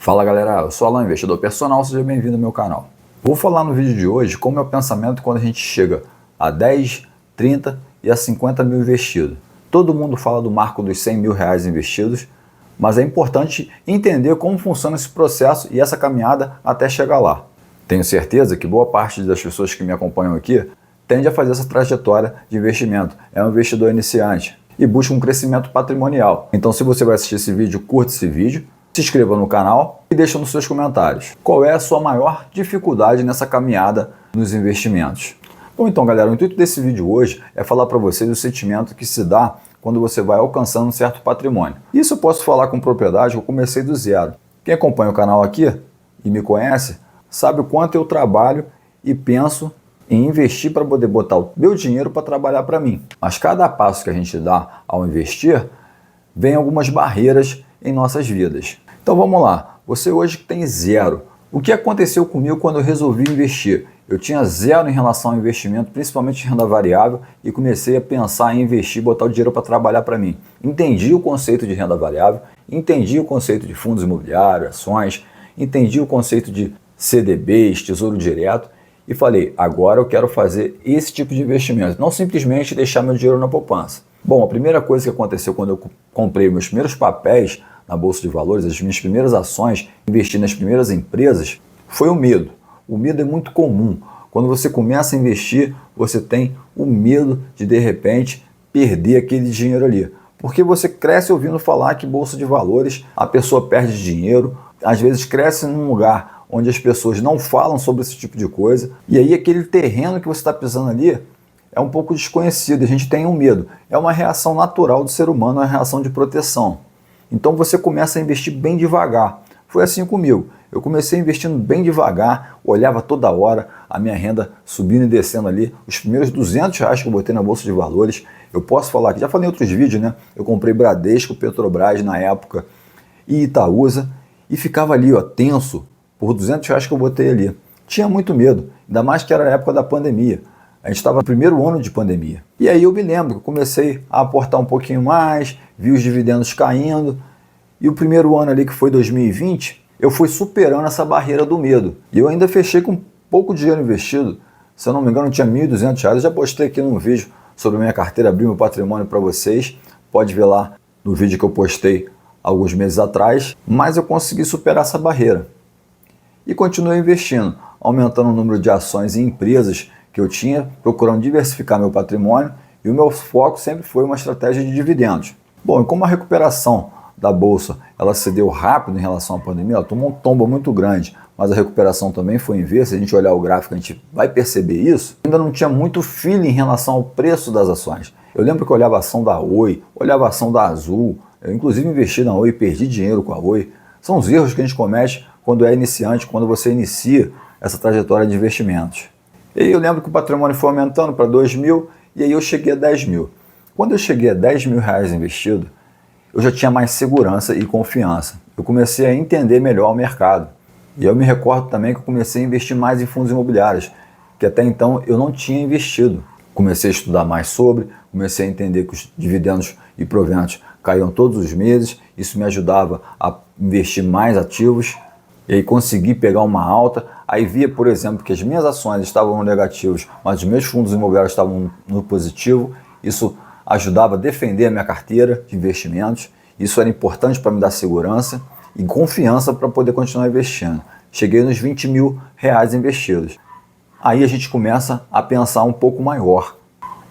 Fala galera, eu sou Alan, investidor personal, seja bem-vindo ao meu canal. Vou falar no vídeo de hoje como é o pensamento quando a gente chega a 10, 30 e a 50 mil investidos. Todo mundo fala do marco dos 100 mil reais investidos, mas é importante entender como funciona esse processo e essa caminhada até chegar lá. Tenho certeza que boa parte das pessoas que me acompanham aqui tende a fazer essa trajetória de investimento. É um investidor iniciante e busca um crescimento patrimonial. Então, se você vai assistir esse vídeo, curte esse vídeo, se inscreva no canal e deixe nos seus comentários qual é a sua maior dificuldade nessa caminhada nos investimentos. Bom, então galera, o intuito desse vídeo hoje é falar para vocês o sentimento que se dá quando você vai alcançando um certo patrimônio. Isso eu posso falar com propriedade, eu comecei do zero. Quem acompanha o canal aqui e me conhece, sabe o quanto eu trabalho e penso em investir para poder botar o meu dinheiro para trabalhar para mim. Mas cada passo que a gente dá ao investir, vem algumas barreiras em nossas vidas. Então vamos lá, você hoje tem zero. O que aconteceu comigo quando eu resolvi investir? Eu tinha zero em relação ao investimento, principalmente em renda variável, e comecei a pensar em investir, botar o dinheiro para trabalhar para mim. Entendi o conceito de renda variável, entendi o conceito de fundos imobiliários, ações, entendi o conceito de CDBs, tesouro direto, e falei, agora eu quero fazer esse tipo de investimento, não simplesmente deixar meu dinheiro na poupança. Bom, a primeira coisa que aconteceu quando eu comprei meus primeiros papéis na Bolsa de Valores, as minhas primeiras ações, investi nas primeiras empresas, foi o medo. O medo é muito comum. Quando você começa a investir, você tem o medo de repente, perder aquele dinheiro ali. Porque você cresce ouvindo falar que Bolsa de Valores, a pessoa perde dinheiro, às vezes cresce num lugar onde as pessoas não falam sobre esse tipo de coisa, e aí aquele terreno que você está pisando ali é um pouco desconhecido, a gente tem um medo. É uma reação natural do ser humano, é uma reação de proteção. Então você começa a investir bem devagar. Foi assim comigo. Eu comecei investindo bem devagar, olhava toda hora a minha renda subindo e descendo ali. Os primeiros R$200 que eu botei na Bolsa de Valores, eu posso falar que já falei em outros vídeos, né? Eu comprei Bradesco, Petrobras na época e Itaúsa e ficava ali, ó, tenso por R$200 que eu botei ali. Tinha muito medo, ainda mais que era a época da pandemia. A gente estava no primeiro ano de pandemia. E aí eu me lembro que eu comecei a aportar um pouquinho mais, vi os dividendos caindo. E o primeiro ano ali, que foi 2020, eu fui superando essa barreira do medo. E eu ainda fechei com pouco dinheiro investido. Se eu não me engano, tinha R$1.200. Eu já postei aqui num vídeo sobre a minha carteira, abri meu patrimônio para vocês. Pode ver lá no vídeo que eu postei alguns meses atrás. Mas eu consegui superar essa barreira. E continuei investindo, aumentando o número de ações e empresas que eu tinha, procurando diversificar meu patrimônio, e o meu foco sempre foi uma estratégia de dividendos. Bom, e como a recuperação da Bolsa ela cedeu rápido em relação à pandemia, ela tomou um tombo muito grande, mas a recuperação também foi em V, se a gente olhar o gráfico a gente vai perceber isso, ainda não tinha muito feeling em relação ao preço das ações. Eu lembro que eu olhava a ação da Oi, olhava a ação da Azul, eu inclusive investi na Oi e perdi dinheiro com a Oi. São os erros que a gente comete quando é iniciante, quando você inicia essa trajetória de investimentos. E aí eu lembro que o patrimônio foi aumentando para 2 mil e aí eu cheguei a 10 mil. Quando eu cheguei a 10 mil reais investido, eu já tinha mais segurança e confiança. Eu comecei a entender melhor o mercado. E eu me recordo também que eu comecei a investir mais em fundos imobiliários, que até então eu não tinha investido. Comecei a estudar mais sobre, comecei a entender que os dividendos e proventos caíam todos os meses, isso me ajudava a investir mais ativos, e aí consegui pegar uma alta, aí via, por exemplo, que as minhas ações estavam no negativo, mas os meus fundos imobiliários estavam no positivo, isso ajudava a defender a minha carteira de investimentos, isso era importante para me dar segurança e confiança para poder continuar investindo. Cheguei nos 20 mil reais investidos. Aí a gente começa a pensar um pouco maior.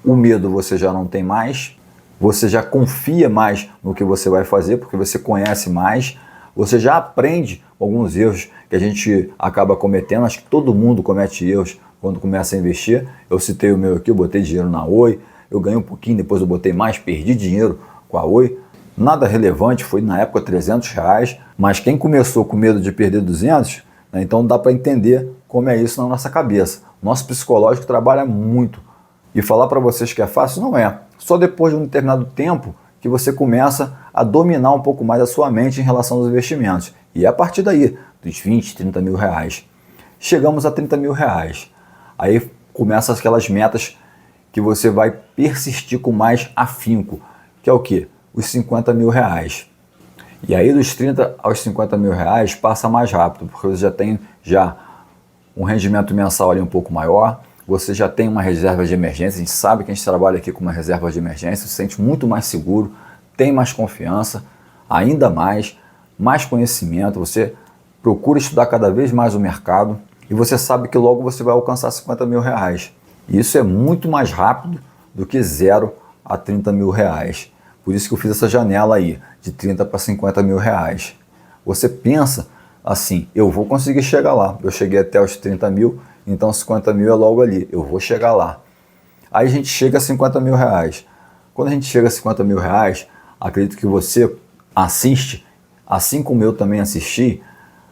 O medo você já não tem mais, você já confia mais no que você vai fazer, porque você conhece mais, você já aprende alguns erros que a gente acaba cometendo. Acho que todo mundo comete erros quando começa a investir. Eu citei o meu aqui, eu botei dinheiro na Oi, eu ganhei um pouquinho, depois eu botei mais, perdi dinheiro com a Oi. Nada relevante, foi na época R$300, mas quem começou com medo de perder 200, né, então dá para entender como é isso na nossa cabeça. Nosso psicológico trabalha muito. E falar para vocês que é fácil, não é. Só depois de um determinado tempo que você começa a dominar um pouco mais a sua mente em relação aos investimentos. E é a partir daí, dos 20, 30 mil reais. Chegamos a 30 mil reais. Aí começam aquelas metas que você vai persistir com mais afinco, que é o quê? Os 50 mil reais. E aí dos 30 aos 50 mil reais passa mais rápido, porque você já tem um rendimento mensal ali um pouco maior, você já tem uma reserva de emergência, a gente sabe que a gente trabalha aqui com uma reserva de emergência, se sente muito mais seguro, tem mais confiança, ainda mais conhecimento, você procura estudar cada vez mais o mercado e você sabe que logo você vai alcançar 50 mil reais. E isso é muito mais rápido do que 0 a 30 mil reais. Por isso que eu fiz essa janela aí, de 30 para 50 mil reais. Você pensa assim, eu vou conseguir chegar lá. Eu cheguei até os 30 mil, então 50 mil é logo ali, eu vou chegar lá. Aí a gente chega a 50 mil reais. Quando a gente chega a 50 mil reais, acredito que você assiste, assim como eu também assisti,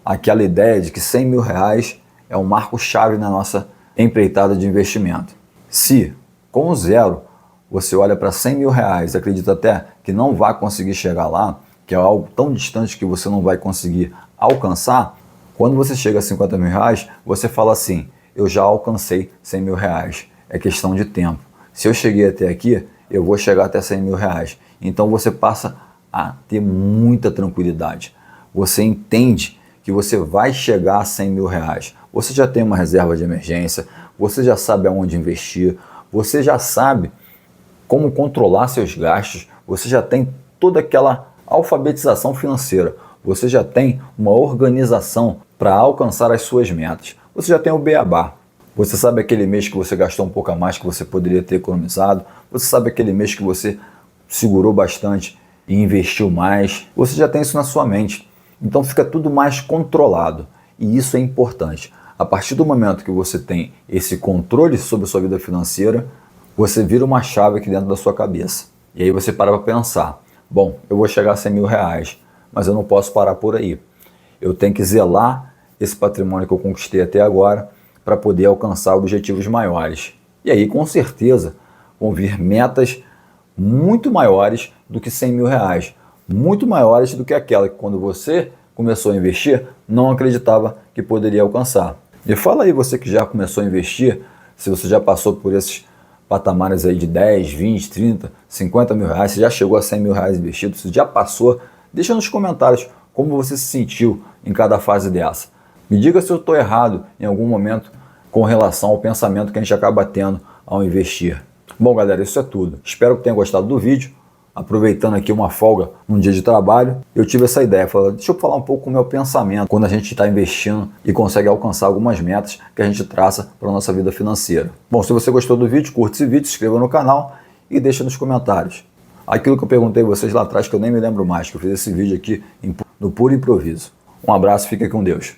aquela ideia de que 100 mil reais é um marco-chave na nossa empreitada de investimento. Se, com o 0, você olha para 100 mil reais e acredita até que não vai conseguir chegar lá, que é algo tão distante que você não vai conseguir alcançar, quando você chega a 50 mil reais, você fala assim, eu já alcancei 100 mil reais, é questão de tempo. Se eu cheguei até aqui, eu vou chegar até 100 mil reais. Então você passa a ter muita tranquilidade. Você entende que você vai chegar a 100 mil reais. Você já tem uma reserva de emergência, você já sabe aonde investir, você já sabe como controlar seus gastos, você já tem toda aquela alfabetização financeira, você já tem uma organização para alcançar as suas metas, você já tem o beabá, você sabe aquele mês que você gastou um pouco a mais que você poderia ter economizado, você sabe aquele mês que você segurou bastante e investiu mais, você já tem isso na sua mente, então fica tudo mais controlado e isso é importante. A partir do momento que você tem esse controle sobre a sua vida financeira, você vira uma chave aqui dentro da sua cabeça. E aí você para pensar, bom, eu vou chegar a 100 mil reais, mas eu não posso parar por aí. Eu tenho que zelar esse patrimônio que eu conquistei até agora para poder alcançar objetivos maiores. E aí, com certeza, vão vir metas muito maiores do que 100 mil reais. Muito maiores do que aquela que quando você começou a investir, não acreditava que poderia alcançar. E fala aí você que já começou a investir, se você já passou por esses patamares aí de 10, 20, 30, 50 mil reais, você já chegou a 100 mil reais investido, você já passou, deixa nos comentários como você se sentiu em cada fase dessa. Me diga se eu estou errado em algum momento com relação ao pensamento que a gente acaba tendo ao investir. Bom, galera, isso é tudo. Espero que tenham gostado do vídeo. Aproveitando aqui uma folga num dia de trabalho, eu tive essa ideia, deixa eu falar um pouco o meu pensamento quando a gente está investindo e consegue alcançar algumas metas que a gente traça para a nossa vida financeira. Bom, se você gostou do vídeo, curte esse vídeo, se inscreva no canal e deixa nos comentários aquilo que eu perguntei a vocês lá atrás, que eu nem me lembro mais, que eu fiz esse vídeo aqui no puro improviso. Um abraço, fica com Deus.